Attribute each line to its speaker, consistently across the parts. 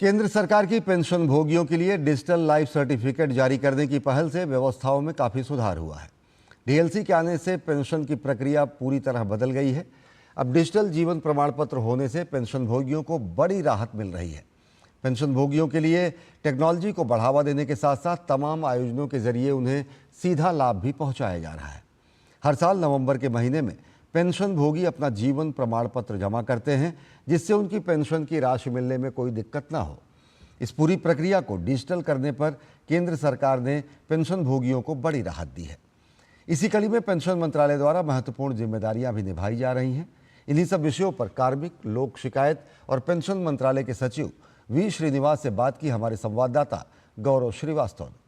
Speaker 1: केंद्र सरकार की पेंशन भोगियों के लिए डिजिटल लाइफ सर्टिफिकेट जारी करने की पहल से व्यवस्थाओं में काफ़ी सुधार हुआ है। डीएलसी के आने से पेंशन की प्रक्रिया पूरी तरह बदल गई है। अब डिजिटल जीवन प्रमाण पत्र होने से पेंशन भोगियों को बड़ी राहत मिल रही है। पेंशन भोगियों के लिए टेक्नोलॉजी को बढ़ावा देने के साथ साथ तमाम आयोजनों के जरिए उन्हें सीधा लाभ भी पहुंचाया जा रहा है। हर साल नवंबर के महीने में पेंशन भोगी अपना जीवन प्रमाण पत्र जमा करते हैं, जिससे उनकी पेंशन की राशि मिलने में कोई दिक्कत ना हो। इस पूरी प्रक्रिया को डिजिटल करने पर केंद्र सरकार ने पेंशन भोगियों को बड़ी राहत दी है। इसी कड़ी में पेंशन मंत्रालय द्वारा महत्वपूर्ण जिम्मेदारियां भी निभाई जा रही हैं। इन्हीं सब विषयों पर कार्मिक, लोक शिकायत और पेंशन मंत्रालय के सचिव वी श्रीनिवास से बात की हमारे संवाददाता गौरव श्रीवास्तव ने।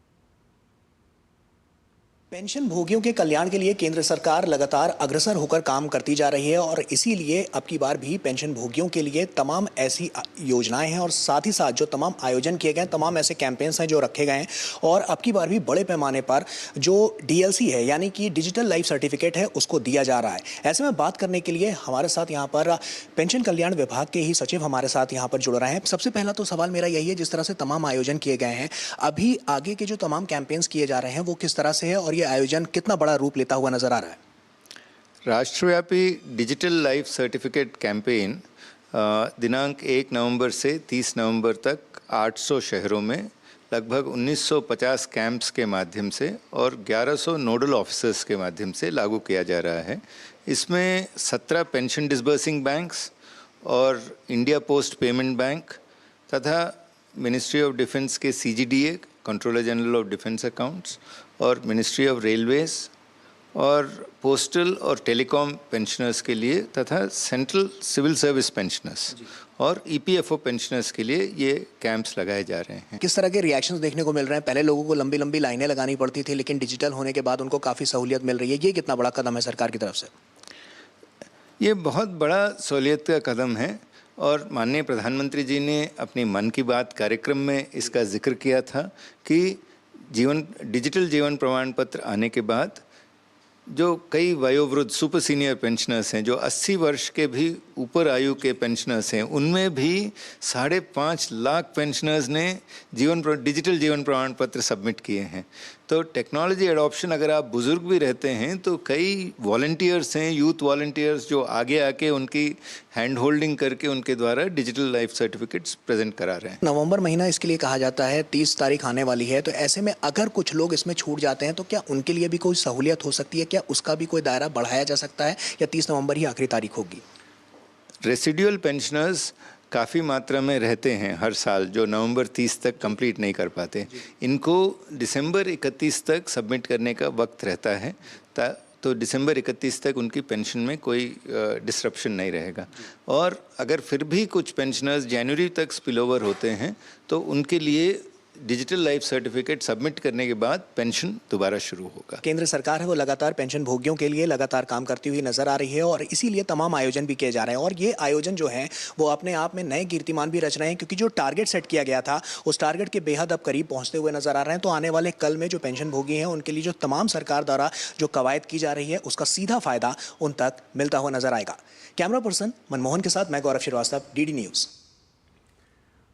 Speaker 2: पेंशन भोगियों के कल्याण के लिए केंद्र सरकार लगातार अग्रसर होकर काम करती जा रही है और इसीलिए अब की बार भी पेंशन भोगियों के लिए तमाम ऐसी योजनाएं हैं और साथ ही साथ जो तमाम आयोजन किए गए, तमाम ऐसे कैंपेन्स हैं जो रखे गए हैं। और अब की बार भी बड़े पैमाने पर जो डीएलसी है यानी कि डिजिटल लाइफ सर्टिफिकेट है उसको दिया जा रहा है। ऐसे में बात करने के लिए हमारे साथ यहाँ पर पेंशन कल्याण विभाग के ही सचिव हमारे साथ यहाँ पर जुड़ रहे हैं। सबसे पहला तो सवाल मेरा यही है, जिस तरह से तमाम आयोजन किए गए हैं, अभी आगे के जो तमाम कैंपेन्स किए जा रहे हैं वो किस तरह से है और आयोजन कितना बड़ा रूप लेता हुआ नजर आ रहा है?
Speaker 3: राष्ट्रव्यापी डिजिटल लाइफ सर्टिफिकेट कैंपेन दिनांक 1 नवंबर से 30 नवंबर तक 800 शहरों में लगभग 1950 कैंप्स के माध्यम से और 1100 नोडल ऑफिसर्स के माध्यम से लागू किया जा रहा है। इसमें 17 पेंशन डिसबर्सिंग बैंक्स और इंडिया पोस्ट पेमेंट बैंक तथा मिनिस्ट्री ऑफ डिफेंस के CGDA, controller general of defence accounts, और मिनिस्ट्री ऑफ रेलवेज और पोस्टल और टेलीकॉम पेंशनर्स के लिए तथा सेंट्रल सिविल सर्विस पेंशनर्स और ईपीएफओ पेंशनर्स के लिए ये कैंप्स लगाए जा रहे हैं।
Speaker 2: किस तरह के रिएक्शंस देखने को मिल रहे हैं? पहले लोगों को लंबी लंबी लाइनें लगानी पड़ती थी, लेकिन डिजिटल होने के बाद उनको काफ़ी सहूलियत मिल रही है। ये कितना बड़ा कदम है सरकार की तरफ से?
Speaker 3: ये बहुत बड़ा सहूलियत का कदम है और माननीय प्रधानमंत्री जी ने अपनी मन की बात कार्यक्रम में इसका जिक्र किया था कि डिजिटल जीवन प्रमाण पत्र आने के बाद जो कई वयोवृद्ध सुपर सीनियर पेंशनर्स हैं, जो 80 वर्ष के भी ऊपर आयु के पेंशनर्स हैं, उनमें भी 5.5 लाख पेंशनर्स ने डिजिटल जीवन प्रमाण पत्र सबमिट किए हैं। तो टेक्नोलॉजी एडॉप्शन, अगर आप बुजुर्ग भी रहते हैं तो कई वॉलंटियर्स हैं, यूथ वॉलंटियर्स, जो आगे आके उनकी हैंड होल्डिंग करके उनके द्वारा डिजिटल लाइफ सर्टिफिकेट्स प्रेजेंट करा रहे हैं।
Speaker 2: नवंबर महीना इसके लिए कहा जाता है, 30 तारीख आने वाली है, तो ऐसे में अगर कुछ लोग इसमें छूट जाते हैं तो क्या उनके लिए भी कोई सहूलियत हो सकती है? क्या उसका भी कोई दायरा बढ़ाया जा सकता है या 30 नवंबर ही आखिरी तारीख होगी?
Speaker 3: रेसिडुअल पेंशनर्स काफ़ी मात्रा में रहते हैं हर साल, जो नवंबर 30 तक कंप्लीट नहीं कर पाते। इनको दिसंबर 31 तक सबमिट करने का वक्त रहता है, तो दिसंबर 31 तक उनकी पेंशन में कोई डिसरप्शन नहीं रहेगा। और अगर फिर भी कुछ पेंशनर्स जनवरी तक स्पिल ओवर होते हैं तो उनके लिए डिजिटल लाइफ सर्टिफिकेट सबमिट करने के बाद पेंशन दोबारा शुरू होगा।
Speaker 2: केंद्र सरकार है वो लगातार पेंशन भोगियों के लिए लगातार काम करती हुई नजर आ रही है और इसीलिए तमाम आयोजन भी किए जा रहे हैं। और ये आयोजन जो है वो अपने आप में नए कीर्तिमान भी रच रहे हैं, क्योंकि जो टारगेट सेट किया गया था उस टारगेट के बेहद अब करीब पहुंचते हुए नजर आ रहे हैं। तो आने वाले कल में जो पेंशन भोगी हैं उनके लिए जो तमाम सरकार द्वारा जो कवायद की जा रही है उसका सीधा फायदा उन तक मिलता हुआ नजर आएगा। कैमरा पर्सन मनमोहन के साथ मैं गौरव श्रीवास्तव, डीडी न्यूज।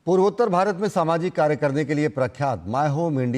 Speaker 1: पूर्वोत्तर भारत में सामाजिक कार्य करने के लिए प्रख्यात माय होम इंडिया